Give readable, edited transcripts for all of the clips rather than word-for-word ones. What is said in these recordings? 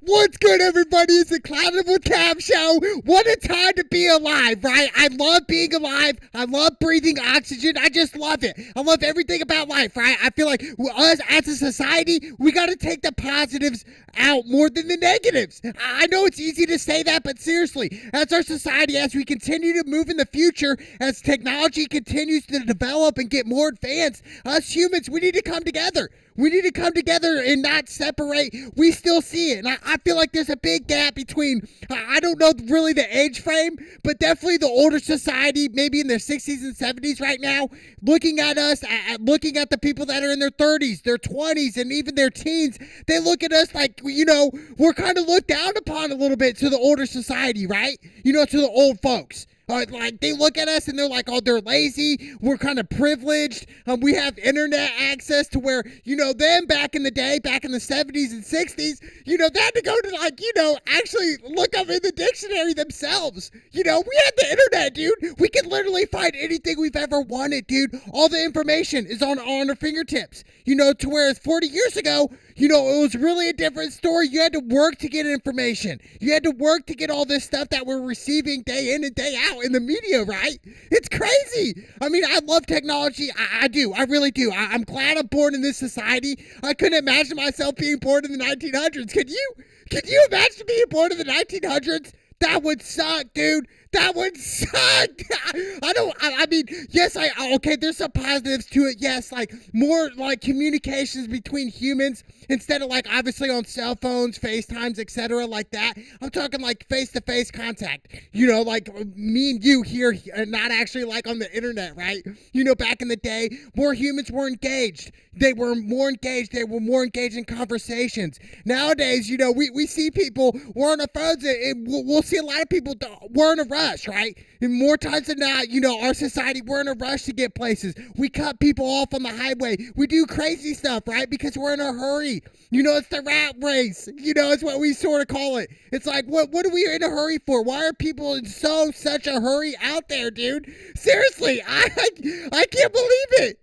What's good, everybody? It's the Clouded with Cam show. What a time to be alive, right? I love being alive. I love breathing oxygen. I just love it. I love everything about life, right? I feel like us as a society, we got to take the positives out more than the negatives. I know it's easy to say that, but seriously, as our society, as we continue to move in the future, as technology continues to develop and get more advanced, us humans, we need to come together. We need to come together and not separate. We still see it. And I feel like there's a big gap between, I don't know really the age frame, but definitely the older society, maybe in their 60s and 70s right now, looking at us, looking at the people that are in their 30s, their 20s, and even their teens. They look at us like, we're kind of looked down upon a little bit to the older society, right? To the old folks. Like they look at us and they're like, oh, they're lazy. We're kind of privileged. We have internet access to where, them back in the day, back in the 70s and 60s, they had to go to actually look up in the dictionary themselves. We had the internet, dude. We could literally find anything we've ever wanted, dude. All the information is on our fingertips, to whereas 40 years ago, it was really a different story. You had to work to get information. You had to work to get all this stuff that we're receiving day in and day out in the media, right? It's crazy. I mean, I love technology. I do. I really do. I'm glad I'm born in this society. I couldn't imagine myself being born in the 1900s. Could you? Could you imagine being born in the 1900s? That would suck, dude. That would suck. I mean, yes, okay, there's some positives to it. Yes, like more like communications between humans instead of like obviously on cell phones, FaceTimes, etc. like that. I'm talking like face-to-face contact, like me and you here, not actually like on the internet, right? Back in the day, more humans were engaged. They were more engaged. They were more engaged in conversations. Nowadays, we see people, we're on our phones and we'll see a lot of people, we're in a rush, right? And more times than not, our society, we're in a rush to get places. We cut people off on the highway. We do crazy stuff, right? Because we're in a hurry. It's the rat race. It's what we sort of call it. It's like, what are we in a hurry for? Why are people in such a hurry out there, dude? Seriously, I can't believe it.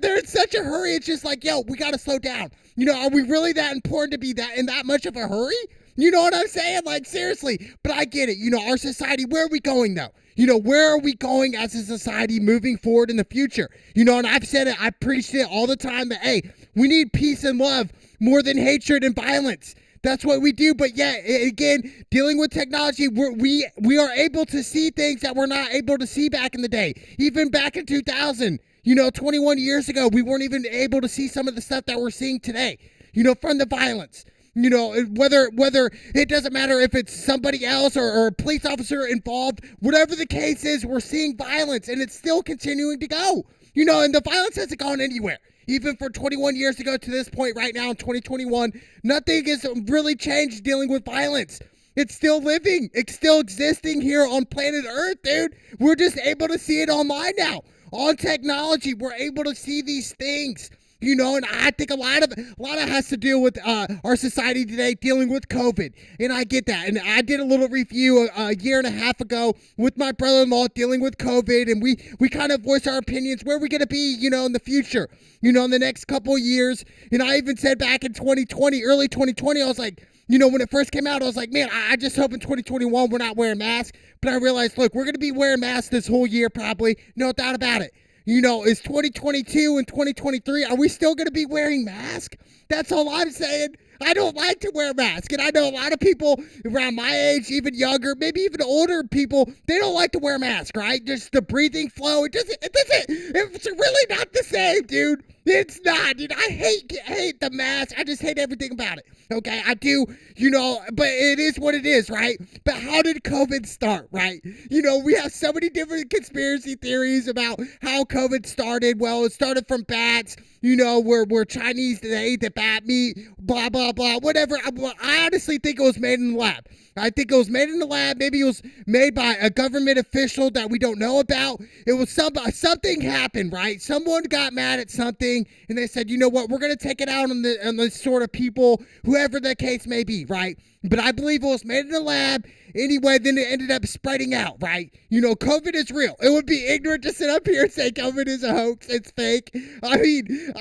They're in such a hurry. It's just like, yo, we got to slow down. Are we really that important to be in that much of a hurry? You know what I'm saying? Like, seriously. But I get it. Our society, where are we going, though? Where are we going as a society moving forward in the future? And I've said it, I preached it all the time that, hey, we need peace and love more than hatred and violence. That's what we do. But yeah, again, dealing with technology, we are able to see things that we're not able to see back in the day. Even back in 2000, 21 years ago, we weren't even able to see some of the stuff that we're seeing today, from the violence. Whether it doesn't matter if it's somebody else or a police officer involved, whatever the case is, we're seeing violence and it's still continuing to go. And the violence hasn't gone anywhere. Even for 21 years ago to this point right now in 2021, nothing has really changed dealing with violence. It's still living. It's still existing here on planet Earth, dude. We're just able to see it online now. On technology, we're able to see these things. And I think a lot of it has to do with our society today dealing with COVID. And I get that. And I did a little review a year and a half ago with my brother-in-law dealing with COVID. And we kind of voiced our opinions. Where are we going to be, in the future, in the next couple of years. And I even said back in 2020, early 2020, I was like, when it first came out, I was like, man, I just hope in 2021 we're not wearing masks. But I realized, look, we're going to be wearing masks this whole year probably. No doubt about it. Is 2022 and 2023, are we still going to be wearing masks? That's all I'm saying. I don't like to wear masks. And I know a lot of people around my age, even younger, maybe even older people, they don't like to wear masks, right? Just the breathing flow. It's really not the same, dude. It's not, dude. I hate the mask. I just hate everything about it. Okay, I do, but it is what it is, right? But how did COVID start, right? We have so many different conspiracy theories about how COVID started. Well, it started from bats, where Chinese, they ate the bat meat, blah, blah, blah, whatever. I honestly think it was made in the lab. I think it was made in the lab. Maybe it was made by a government official that we don't know about. It was something happened, right? Someone got mad at something thing, and they said, you know what, we're going to take it out on the sort of people, whoever the case may be, right? But I believe it was made in a lab anyway, then it ended up spreading out, right? You know, COVID is real. It would be ignorant to sit up here and say COVID is a hoax, it's fake. I mean,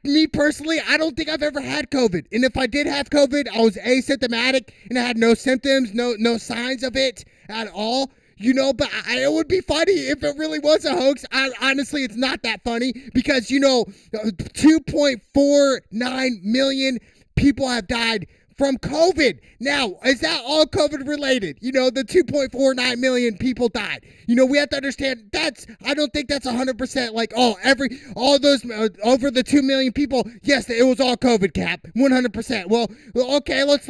me personally, I don't think I've ever had COVID. And if I did have COVID, I was asymptomatic and I had no symptoms, no signs of it at all. You know, but it would be funny if it really was a hoax. Honestly, it's not that funny because, you know, 2.49 million people have died from COVID. Now, is that all COVID related? You know, the 2.49 million people died. You know, we have to understand I don't think that's 100% like, all those over the 2 million people. Yes, it was all COVID, Cap, 100%. Well, okay, let's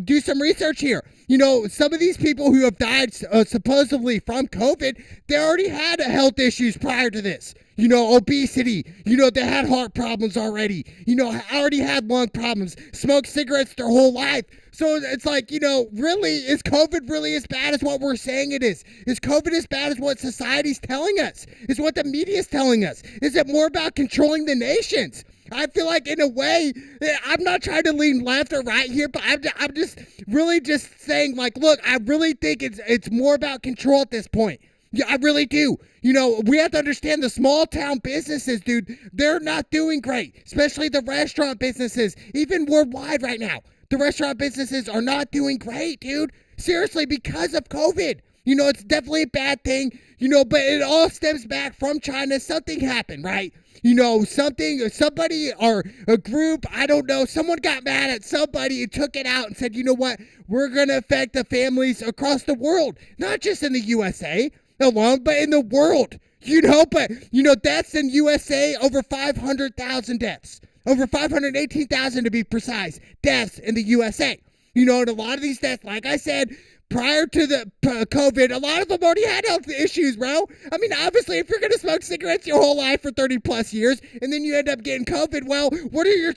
do some research here. You know, some of these people who have died supposedly from COVID, they already had health issues prior to this. You know, obesity, you know, they had heart problems already, you know, already had lung problems, smoked cigarettes their whole life. So it's like, you know, really, is COVID really as bad as what we're saying it is? Is COVID as bad as what society's telling us? Is what the media's telling us? Is it more about controlling the nations? I feel like in a way, I'm not trying to lean left or right here, but I'm just really just saying, like, look, I really think it's more about control at this point. Yeah, I really do. You know, we have to understand the small town businesses, dude, they're not doing great, especially the restaurant businesses, even worldwide right now. The restaurant businesses are not doing great, dude. Seriously, because of COVID. You know, it's definitely a bad thing, you know, but it all stems back from China. Something happened, right? You know, somebody or a group, I don't know, someone got mad at somebody and took it out and said, you know what, we're going to affect the families across the world, not just in the USA alone, but in the world, you know, but, you know, deaths in USA, over 500,000 deaths, over 518,000 to be precise, deaths in the USA. You know, and a lot of these deaths, like I said, prior to the COVID, a lot of them already had health issues, bro. I mean, obviously, if you're going to smoke cigarettes your whole life for 30 plus years and then you end up getting COVID, well, what are your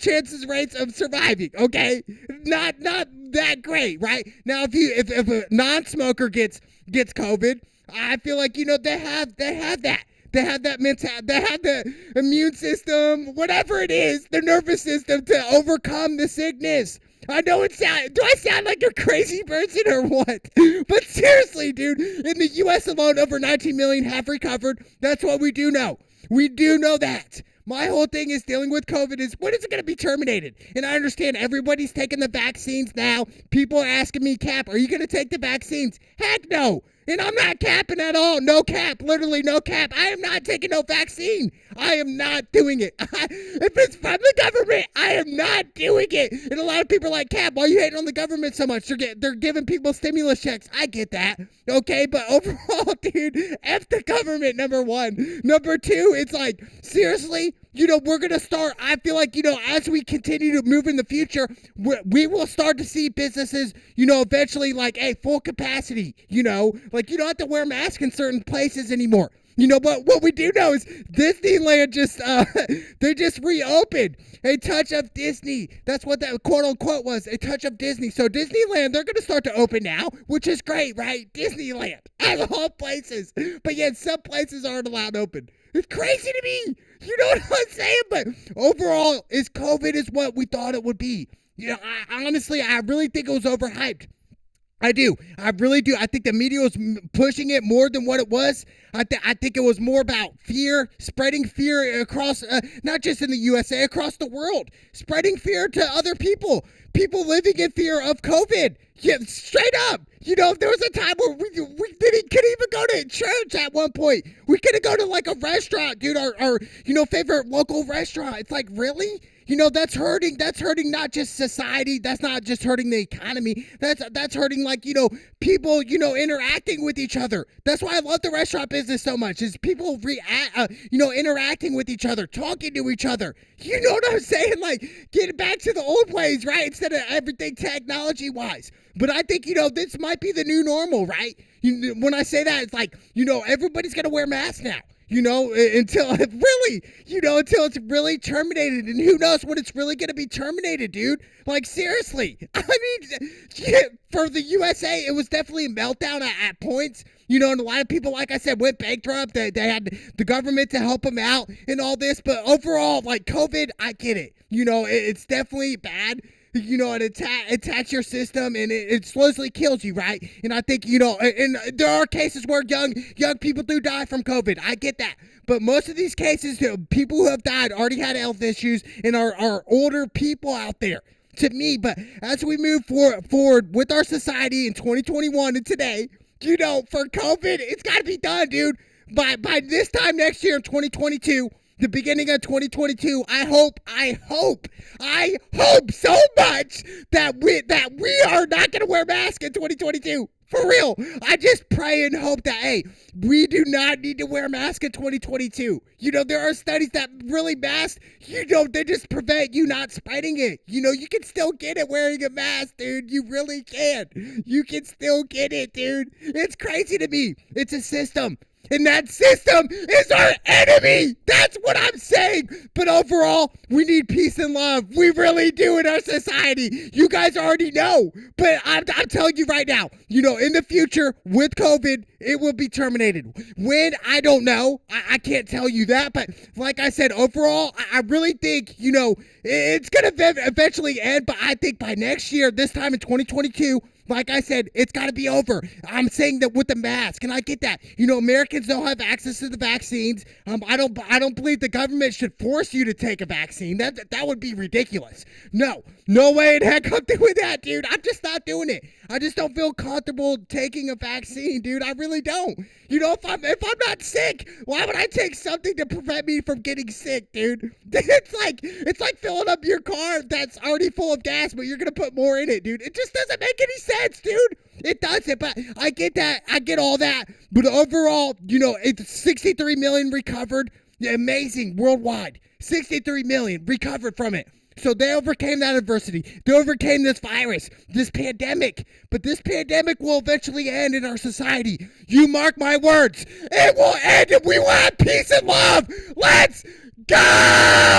rates of surviving? Okay, not that great, right? Now, if a non-smoker gets COVID, I feel like, you know, they have that. They have that mentality, they have the immune system, whatever it is, the nervous system to overcome the sickness. I know do I sound like a crazy person or what? But seriously, dude, in the U.S. alone, over 19 million have recovered. That's what we do know. We do know that. My whole thing is dealing with COVID is, when is it going to be terminated? And I understand everybody's taking the vaccines now. People are asking me, Cap, are you going to take the vaccines? Heck no. And I'm not capping at all. No cap. Literally no cap. I am not taking no vaccine. I am not doing it. If it's from the government, I am not doing it. And a lot of people are like, Cap, why are you hating on the government so much? They're giving people stimulus checks. I get that. Okay, but overall, dude, F the government, number one. Number two, it's like, seriously? You know, we're going to start, I feel like, you know, as we continue to move in the future, we will start to see businesses, you know, eventually like, hey, full capacity, you know, like you don't have to wear masks in certain places anymore. You know, but what we do know is Disneyland they just reopened. A touch of Disney. That's what that quote unquote was. A touch of Disney. So Disneyland, they're going to start to open now, which is great, right? Disneyland. I love places. But yet some places aren't allowed open. It's crazy to me. You know what I'm saying? But overall, COVID is what we thought it would be. You know, honestly, I really think it was overhyped. I do. I really do. I think the media was pushing it more than what it was. I think it was more about fear, spreading fear across, not just in the USA, across the world, spreading fear to other people living in fear of COVID. Yeah, straight up. You know, there was a time where we couldn't even go to church at one point. We couldn't go to like a restaurant, dude, our you know, favorite local restaurant. It's like, really? You know, that's hurting not just society. That's not just hurting the economy. That's hurting, like, you know, people, you know, interacting with each other. That's why I love the restaurant business so much, is people you know, interacting with each other, talking to each other. You know what I'm saying? Like, getting back to the old ways, right? Instead of everything technology-wise. But I think, you know, this might be the new normal, right? When I say that, it's like, you know, everybody's going to wear masks now. until it really, until it's really terminated. And who knows when it's really going to be terminated, dude? Like, seriously. I mean, yeah, for the USA, it was definitely a meltdown at points. And a lot of people, like I said, went bankrupt. They had the government to help them out and all this. But overall, like COVID, I get it. It's definitely bad. It attacks your system and it slowly kills you, right? And I think, and there are cases where young people do die from COVID. I get that. But most of these cases, people who have died already had health issues and are older people out there. To me, but as we move forward with our society in 2021 and today, for COVID, it's got to be done, dude. By this time next year in 2022, the beginning of 2022, I hope so much that we are not going to wear masks in 2022. For real. I just pray and hope that, hey, we do not need to wear masks in 2022. There are studies that really masks, they just prevent you not spreading it. You can still get it wearing a mask, dude. You really can. You can still get it, dude. It's crazy to me. It's a system. And that system is our enemy. That's what I'm saying. But overall, we need peace and love. We really do in our society. You guys already know. But I'm telling you right now, in the future with COVID, it will be terminated. When? I don't know. I can't tell you that. But like I said, overall, I really think, it's going to eventually end. But I think by next year, this time in 2022, like I said, it's got to be over. I'm saying that with the mask, and I get that. Americans don't have access to the vaccines. I don't believe the government should force you to take a vaccine. That would be ridiculous. No way in heck I'm doing that, dude. I'm just not doing it. I just don't feel comfortable taking a vaccine, dude. I really don't. If I'm not sick, why would I take something to prevent me from getting sick, dude? It's like filling up your car that's already full of gas, but you're gonna put more in it, dude. It just doesn't make any sense, dude. It doesn't, but I get that. I get all that. But overall, it's 63 million recovered. Amazing worldwide. 63 million recovered from it. So they overcame that adversity. They overcame this virus, this pandemic. But this pandemic will eventually end in our society. You mark my words. It will end and we will have peace and love. Let's go!